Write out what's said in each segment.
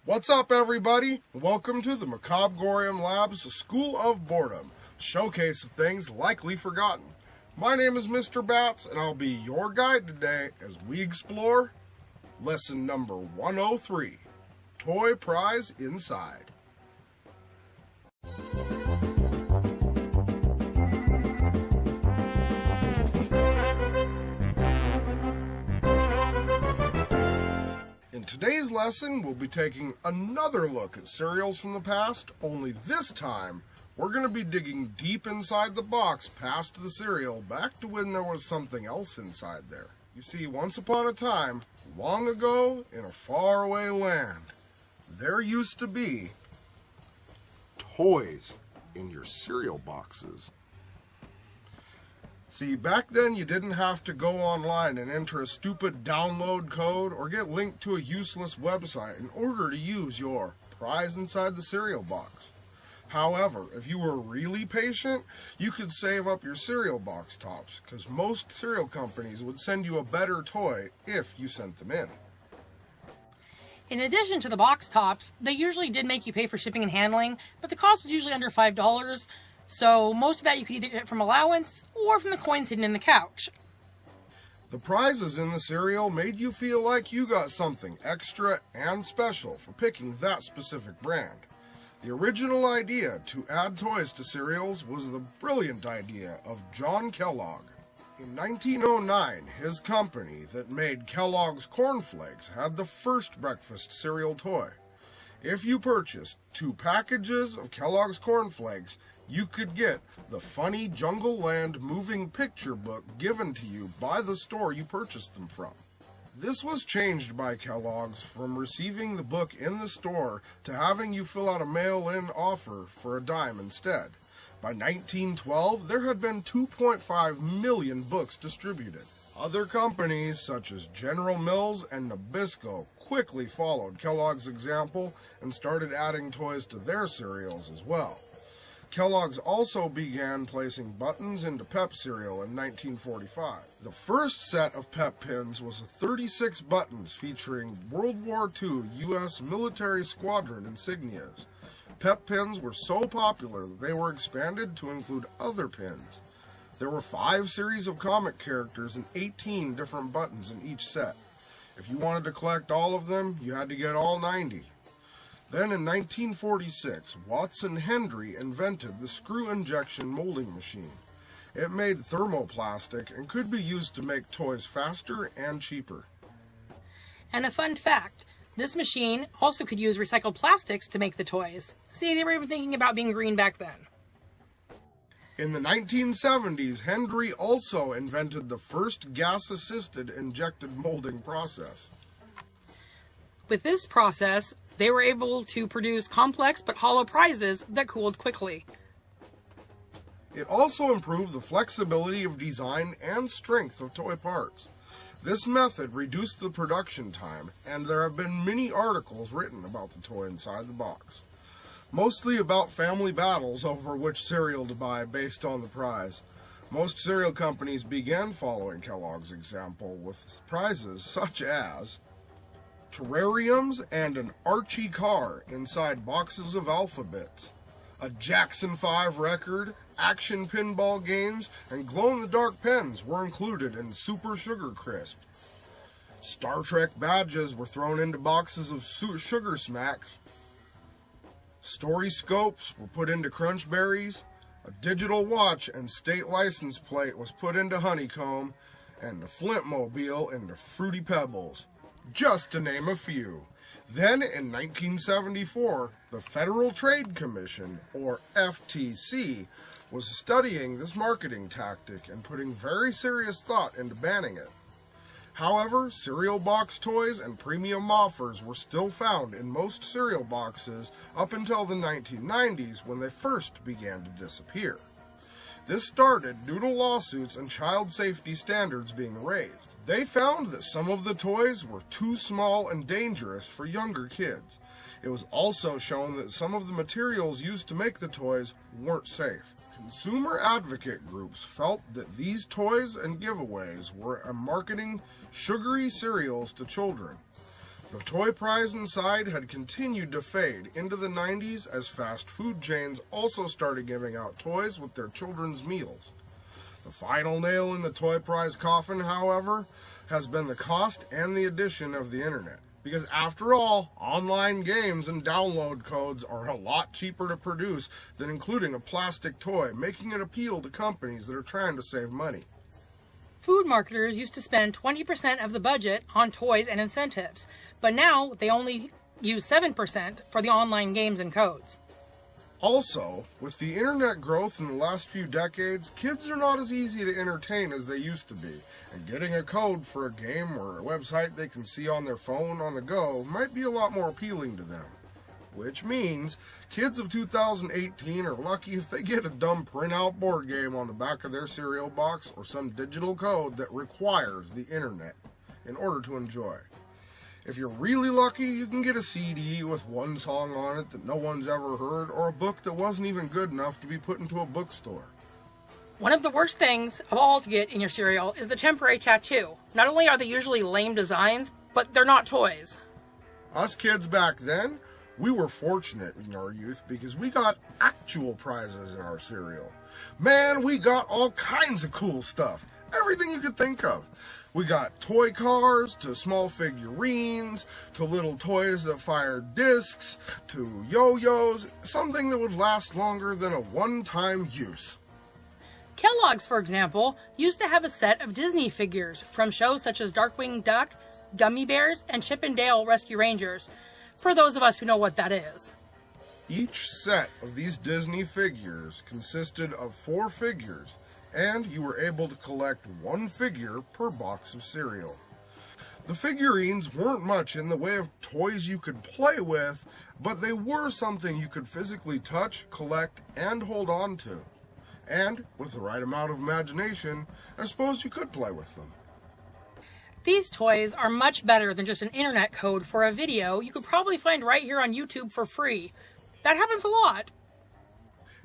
What's up, everybody? Welcome to the Macabre'Gorium Lab's School of Boredom, showcase of things likely forgotten. My name is Mr. Bats, and I'll be your guide today as we explore lesson number 103, Toy Prize Inside. In today's lesson, we'll be taking another look at cereals from the past, only this time, we're going to be digging deep inside the box past the cereal, back to when there was something else inside there. You see, once upon a time, long ago, in a faraway land, there used to be toys in your cereal boxes. See, back then you didn't have to go online and enter a stupid download code or get linked to a useless website in order to use your prize inside the cereal box. However, if you were really patient, you could save up your cereal box tops, because most cereal companies would send you a better toy if you sent them in. In addition to the box tops, they usually did make you pay for shipping and handling, but the cost was usually under $5. So most of that you could either get from allowance or from the coins hidden in the couch. The prizes in the cereal made you feel like you got something extra and special for picking that specific brand. The original idea to add toys to cereals was the brilliant idea of John Kellogg. In 1909, his company that made Kellogg's Corn Flakes had the first breakfast cereal toy. If you purchased 2 packages of Kellogg's Corn Flakes, you could get the funny Jungle Land moving picture book given to you by the store you purchased them from. This was changed by Kellogg's from receiving the book in the store to having you fill out a mail-in offer for a dime instead. By 1912, there had been 2.5 million books distributed. Other companies such as General Mills and Nabisco quickly followed Kellogg's example and started adding toys to their cereals as well. Kellogg's also began placing buttons into Pep cereal in 1945. The first set of Pep pins was 36 buttons featuring World War II U.S. military squadron insignias. Pep pins were so popular that they were expanded to include other pins. There were 5 series of comic characters and 18 different buttons in each set. If you wanted to collect all of them, you had to get all 90. Then in 1946, Watson Hendry invented the screw injection molding machine. It made thermoplastic and could be used to make toys faster and cheaper. And a fun fact, this machine also could use recycled plastics to make the toys. See, they were even thinking about being green back then. In the 1970s, Hendry also invented the first gas-assisted injected molding process. With this process, they were able to produce complex but hollow prizes that cooled quickly. It also improved the flexibility of design and strength of toy parts. This method reduced the production time, and there have been many articles written about the toy inside the box. Mostly about family battles over which cereal to buy based on the prize. Most cereal companies began following Kellogg's example with prizes such as terrariums and an Archie car inside boxes of alphabets, a Jackson 5 record, action pinball games, and glow-in-the-dark pens were included in Super Sugar Crisp. Star Trek badges were thrown into boxes of Sugar Smacks. Story scopes were put into Crunch Berries. A digital watch and state license plate was put into Honeycomb, and the Flintmobile into Fruity Pebbles, just to name a few. Then in 1974, the Federal Trade Commission, or FTC, was studying this marketing tactic and putting very serious thought into banning it. However, cereal box toys and premium offers were still found in most cereal boxes up until the 1990s when they first began to disappear. This started due to lawsuits and child safety standards being raised. They found that some of the toys were too small and dangerous for younger kids. It was also shown that some of the materials used to make the toys weren't safe. Consumer advocate groups felt that these toys and giveaways were marketing sugary cereals to children. The toy prize inside had continued to fade into the 90s as fast food chains also started giving out toys with their children's meals. The final nail in the toy prize coffin, however, has been the cost and the addition of the internet. Because after all, online games and download codes are a lot cheaper to produce than including a plastic toy, making it appeal to companies that are trying to save money. Food marketers used to spend 20% of the budget on toys and incentives, but now they only use 7% for the online games and codes. Also, with the internet growth in the last few decades, kids are not as easy to entertain as they used to be, and getting a code for a game or a website they can see on their phone on the go might be a lot more appealing to them. Which means kids of 2018 are lucky if they get a dumb printout board game on the back of their cereal box or some digital code that requires the internet in order to enjoy. If you're really lucky, you can get a CD with one song on it that no one's ever heard, or a book that wasn't even good enough to be put into a bookstore. One of the worst things of all to get in your cereal is the temporary tattoo. Not only are they usually lame designs, but they're not toys. Us kids back then, we were fortunate in our youth because we got actual prizes in our cereal. Man, we got all kinds of cool stuff. Everything you could think of. We got toy cars, to small figurines, to little toys that fired discs, to yo-yos, something that would last longer than a one-time use. Kellogg's, for example, used to have a set of Disney figures from shows such as Darkwing Duck, Gummy Bears, and Chip and Dale Rescue Rangers, for those of us who know what that is. Each set of these Disney figures consisted of 4 figures, and you were able to collect 1 figure per box of cereal. The figurines weren't much in the way of toys you could play with, but they were something you could physically touch, collect, and hold on to. And, with the right amount of imagination, I suppose you could play with them. These toys are much better than just an internet code for a video you could probably find right here on YouTube for free. That happens a lot.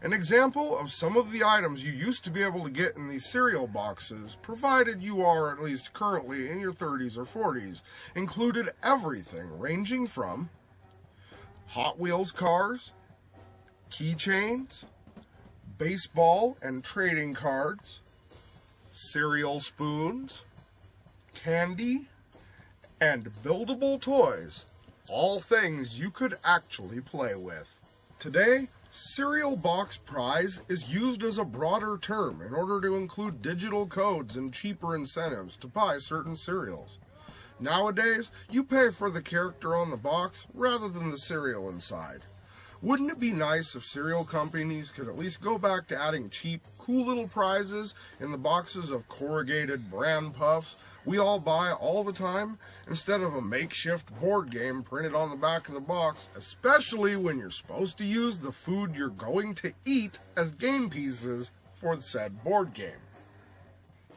An example of some of the items you used to be able to get in these cereal boxes, provided you are at least currently in your 30s or 40s, included everything ranging from Hot Wheels cars, keychains, baseball and trading cards, cereal spoons, candy, and buildable toys, all things you could actually play with. Today, Cereal Box Prize is used as a broader term in order to include digital codes and cheaper incentives to buy certain cereals. Nowadays, you pay for the character on the box rather than the cereal inside. Wouldn't it be nice if cereal companies could at least go back to adding cheap, cool little prizes in the boxes of corrugated bran puffs we all buy all the time, instead of a makeshift board game printed on the back of the box, especially when you're supposed to use the food you're going to eat as game pieces for the said board game?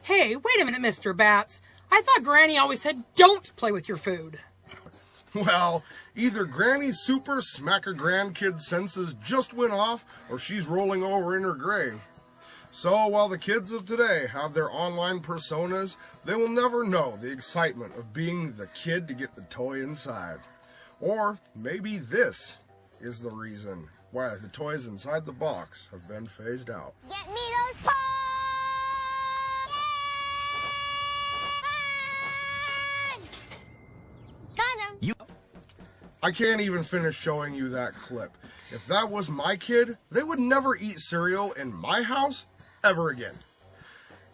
Hey, wait a minute, Mr. Bats. I thought Granny always said don't play with your food. Well, either Granny's super smack-a-grandkid senses just went off, or she's rolling over in her grave. So while the kids of today have their online personas, they will never know the excitement of being the kid to get the toy inside. Or maybe this is the reason why the toys inside the box have been phased out. Get me those toys! Got him! I can't even finish showing you that clip. If that was my kid, they would never eat cereal in my house ever again.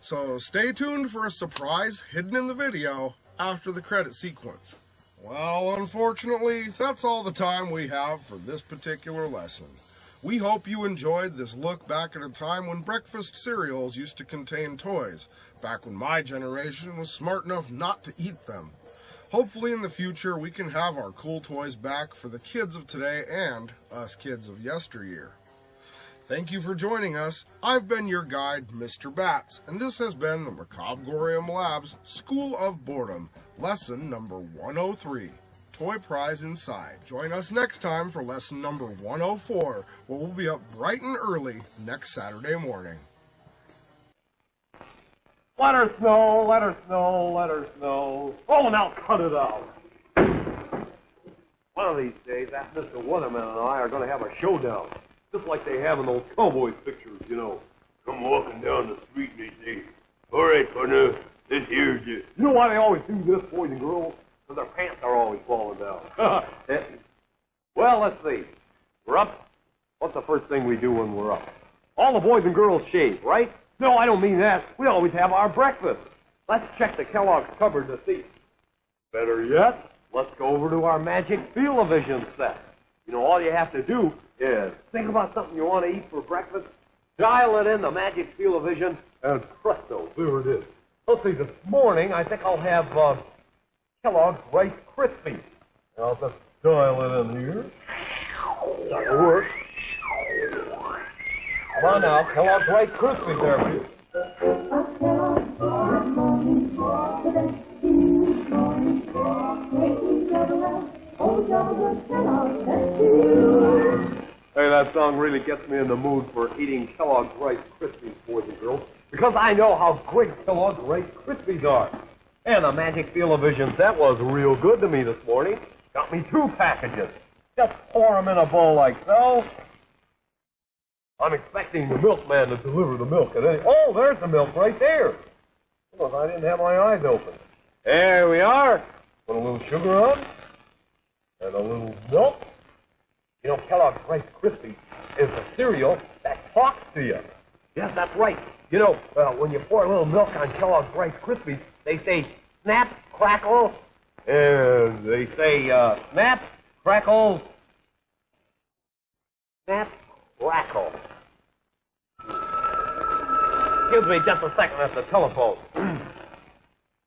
So stay tuned for a surprise hidden in the video after the credit sequence. Well, unfortunately, that's all the time we have for this particular lesson. We hope you enjoyed this look back at a time when breakfast cereals used to contain toys, back when my generation was smart enough not to eat them. Hopefully in the future we can have our cool toys back for the kids of today and us kids of yesteryear. Thank you for joining us. I've been your guide, Mr. Bats, and this has been the Macabre'Gorium Labs School of Boredom, lesson number 103, Toy Prize Inside. Join us next time for lesson number 104, where we'll be up bright and early next Saturday morning. Let her snow, let her snow, let her snow. Oh, now cut it out. One of these days, that Mr. Weatherman and I are going to have a showdown. Just like they have in those cowboy pictures, you know. Come walking down the street and they say, all right, partner, this here's it. You know why they always do this, boys and girls? Because their pants are always falling down. Well, let's see. We're up. What's the first thing we do when we're up? All the boys and girls shave, right? No, I don't mean that. We always have our breakfast. Let's check the Kellogg's cupboard to see. Better yet, let's go over to our magic Feel-O-Vision set. You know, all you have to do is think about something you want to eat for breakfast, dial it in the magic Feel-O-Vision, and presto, there it is. Let's see, this morning I think I'll have Kellogg's Rice Krispies. I'll just dial it in here. That'll work. Come on now, Kellogg's Rice Krispies there for you. Hey, that song really gets me in the mood for eating Kellogg's Rice Krispies, boys and girls, because I know how great Kellogg's Rice Krispies are. And the Magic Feel-O-Vision set was real good to me this morning. Got me 2 packages. Just pour them in a bowl like so. I'm expecting the milkman to deliver the milk at any... Oh, there's the milk right there. Well, I didn't have my eyes open. There we are. Put a little sugar on. And a little milk. You know, Kellogg's Rice Krispies is a cereal that talks to you. Yes, that's right. You know, when you pour a little milk on Kellogg's Rice Krispies, they say, snap, crackle, and they say, snap, crackle, snap, crackle. Excuse me just a second, that's the telephone.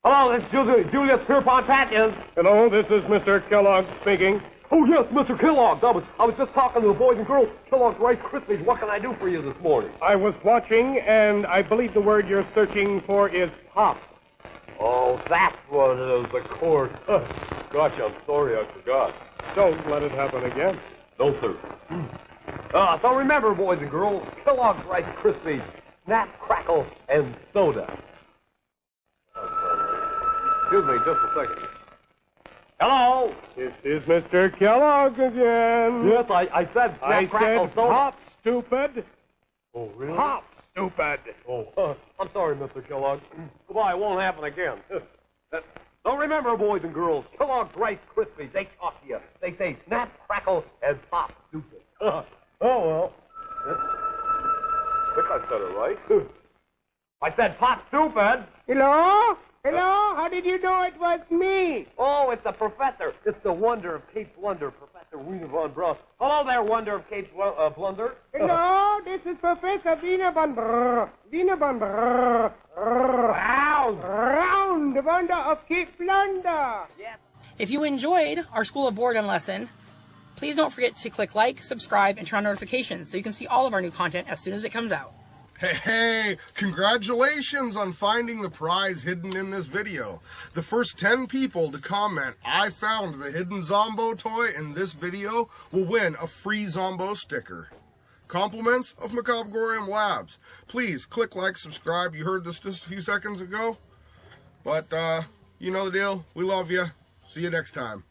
Hello, this is Julius Pierpont Patches. Hello, this is Mr. Kellogg speaking. Oh, yes, Mr. Kellogg. I was just talking to the boys and girls. Kellogg's Rice Krispies. What can I do for you this morning? I was watching, and I believe the word you're searching for is pop. Oh, that's what it is, of course. Gosh, I'm sorry I forgot. Don't let it happen again. No, sir. So remember, boys and girls, Kellogg's Rice Krispies, snap, crackle, and soda. Excuse me just a second. Hello? This is Mr. Kellogg again. Yes, I said snap, crackle, soda. Pop, stupid. Oh, really? Pop, stupid. Oh, I'm sorry, Mr. Kellogg. Goodbye, it won't happen again. Don't remember, boys and girls, Kellogg's Rice Krispies, they talk to you. They say snap, crackle, and pop, stupid. Oh, well. I think I said it right. I said pop, stupid. Hello? Hello? How did you know it was me? Oh, it's the professor. It's the wonder of Cape Blunder, Professor Wiener von Brust. Hello there, wonder of Cape Blunder. Hello, this is Professor Wiener von Brr. Wiener von Brr. Round, wonder of Cape Blunder. Yes. If you enjoyed our School of Boredom lesson, please don't forget to click like, subscribe, and turn on notifications so you can see all of our new content as soon as it comes out. Hey, congratulations on finding the prize hidden in this video. The first 10 people to comment, I found the hidden Zombo toy in this video, will win a free Zombo sticker. Compliments of Macabre'Gorium Labs. Please click like, subscribe. You heard this just a few seconds ago. But, you know the deal. We love you. See you next time.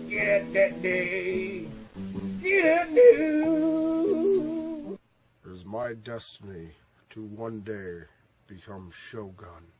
Get that day. Get new. It is my destiny to one day become Shogun.